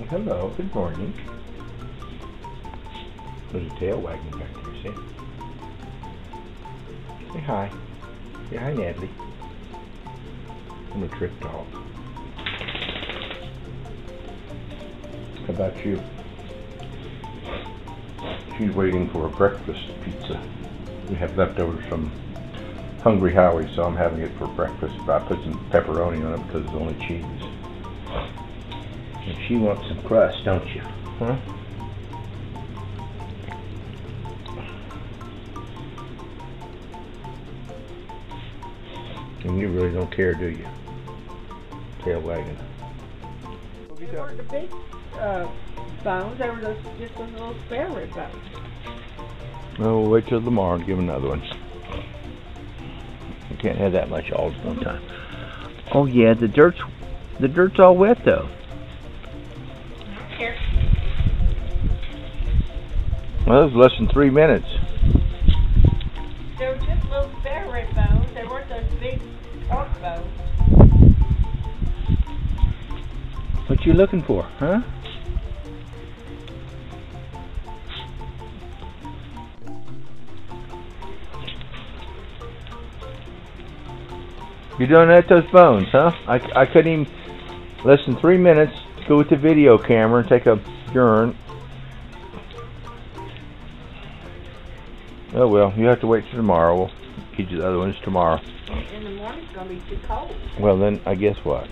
Hello, good morning. There's a tail wagging back there, see? Say hi. Say hi, Natalie. I'm a trick dog. How about you? She's waiting for a breakfast pizza. We have leftovers from Hungry Howie, so I'm having it for breakfast. But I put some pepperoni on it because it's only cheese. And she wants some crust, don't you? Huh? And you really don't care, do you? Tail wagging. They weren't the big bones, they were just those little spare rib bones. Oh, we'll wait till tomorrow and give another one. You can't have that much all at one time. Oh yeah, the dirt's all wet though. Here. Well, that was less than 3 minutes. They were just little spare rib bones, they weren't those big pork bones. What you looking for, huh? You don't have those bones, huh? I couldn't even, less than 3 minutes, go with the video camera and take a urine. Oh well, you have to wait till tomorrow. We'll get you the other ones tomorrow. In the morning it's going to be too cold. Well then, I guess what?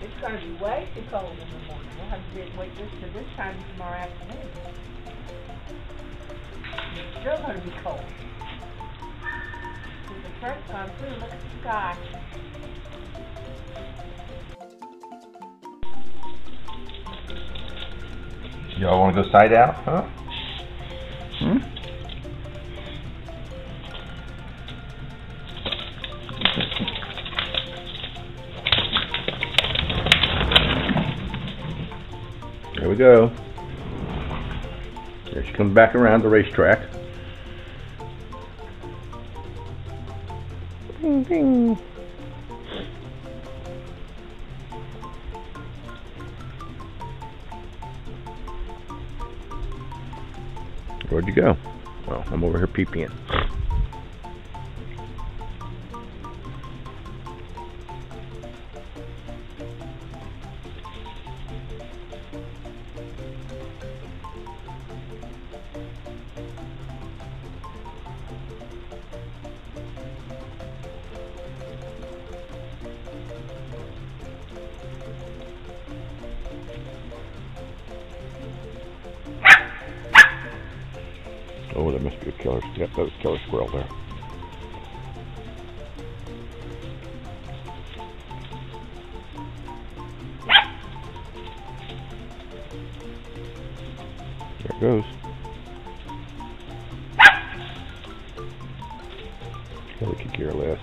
It's going to be way too cold in the morning. We'll have to wait just to this time tomorrow afternoon. It's still going to be cold. The first time too, look at the sky. Y'all want to go side out, huh? Hmm? There we go. There she comes back around the racetrack. Ding, ding. Where'd you go? Well, I'm over here peeping. Oh, there must be a killer. Yep, that was a killer squirrel there. There it goes. Killer could care less.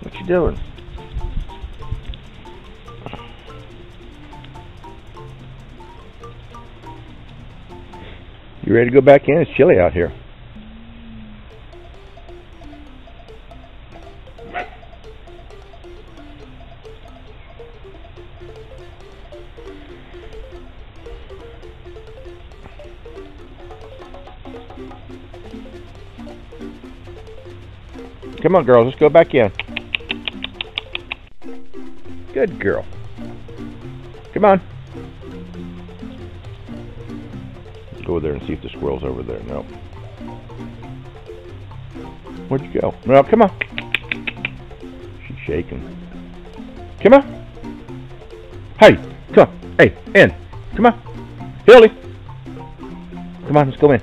What you doing? You ready to go back in? It's chilly out here. Come on, girls, let's go back in. Good girl. Come on. Let's go over there and see if the squirrel's over there. No. Where'd you go? Well, come on. She's shaking. Come on. Hey, come on. Hey, in. Come on. Hildy. Come on, let's go in.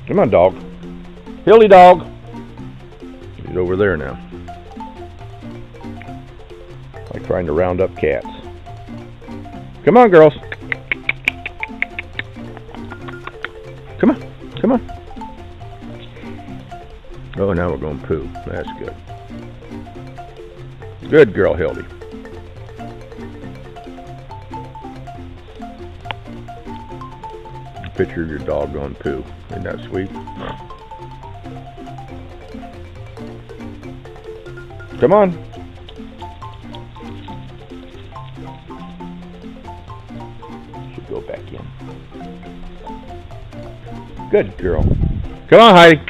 Come on, dog. Hildy, dog. He's over there now. Like trying to round up cats. Come on, girls. Come on. Come on. Oh, now we're going poo. That's good. Good girl, Hildy. picture of your doggone poo. Isn't that sweet? Come on. Should go back in. Good girl. Come on, Heidi.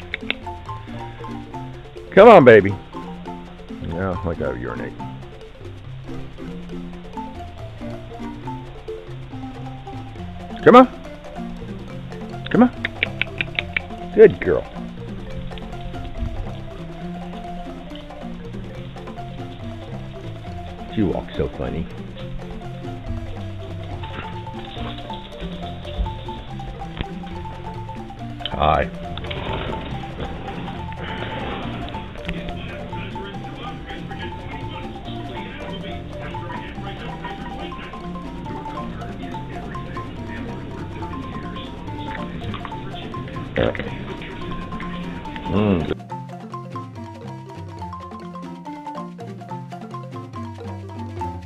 Come on, baby. Yeah, I gotta urinate. Come on. Come on. Good girl. She walks so funny. Hi.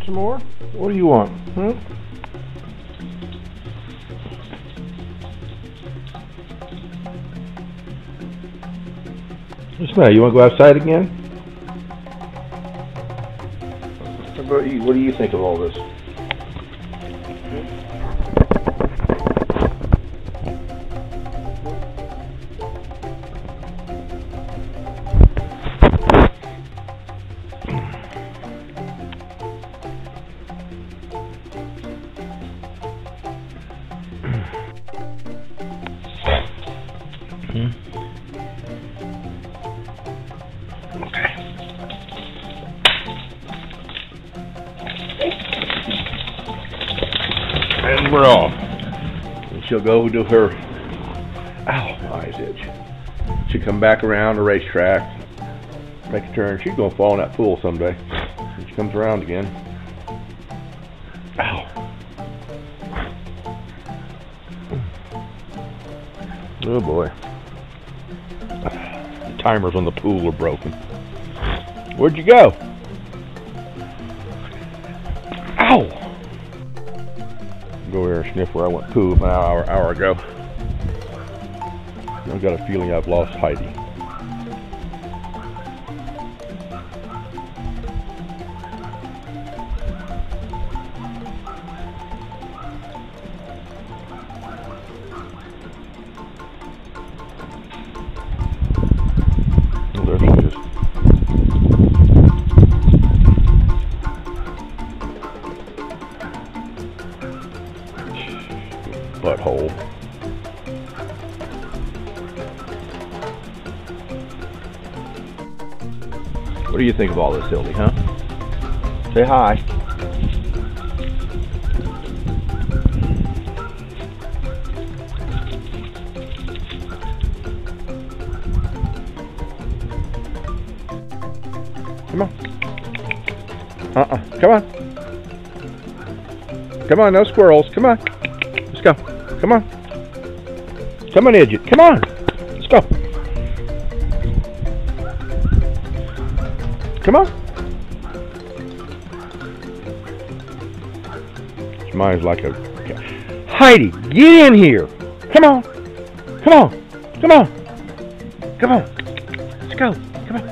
Some more? What do you want? Huh? What's the matter? You want to go outside again? How about you? What do you think of all this? And we're off. And she'll go to her, ow, my eyes itch. She'll come back around the racetrack, make a turn. She's gonna fall in that pool someday. And she comes around again. Ow. Oh boy. The timers on the pool are broken. Where'd you go? Ow! Go here and sniff where I went poo an hour ago. I've got a feeling I've lost Heidi. Oh, there she is. Butthole. What do you think of all this, Hildy, huh? Say hi. Come on. Come on. Come on, no squirrels. Come on. Let's go. Come on. Come on, Idiot. Come on. Let's go. Come on. Mine's like a... Heidi, get in here. Come on. Come on. Come on. Come on. Let's go. Come on.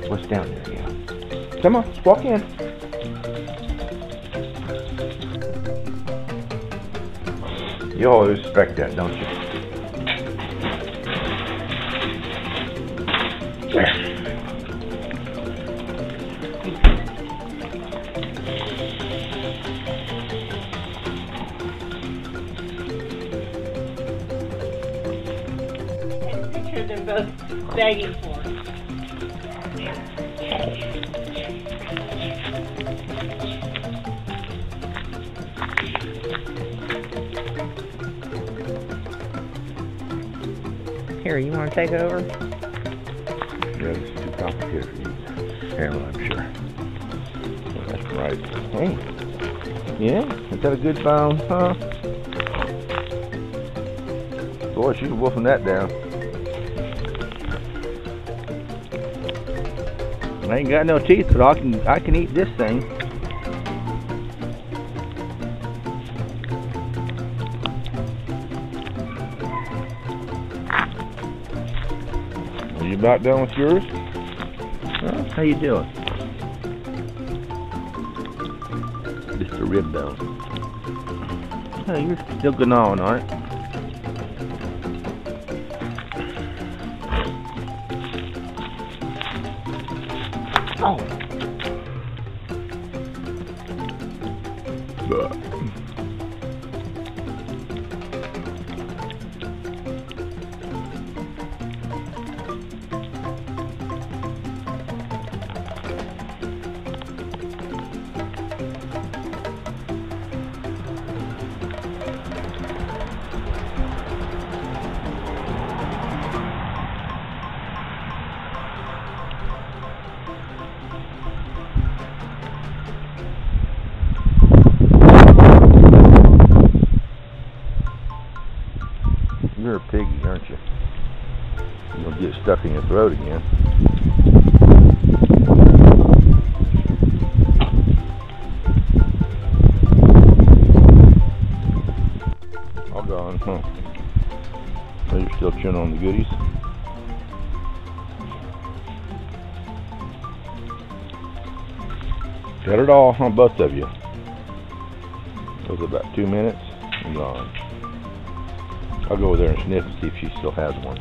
What's down there? Yeah. Come on. Let's walk in. You always expect that, don't you? Picture them both begging for it. Here, you want to take over? Yeah, this is too complicated for you. Hammer, I'm sure. Well, that's right. Hey. Yeah? Is that a good bone, huh? Boy, she's wolfing that down. I ain't got no teeth, but I can eat this thing. Are you about done with yours? Well, how you doing? Just a rib bone. Oh, you're still gnawing on it. Oh. You're a piggy, aren't you? You'll get stuck in your throat again. All gone, huh? So you're still chewing on the goodies? Got it all, huh? Both of you. It was about 2 minutes and gone. I'll go over there and sniff and see if she still has one.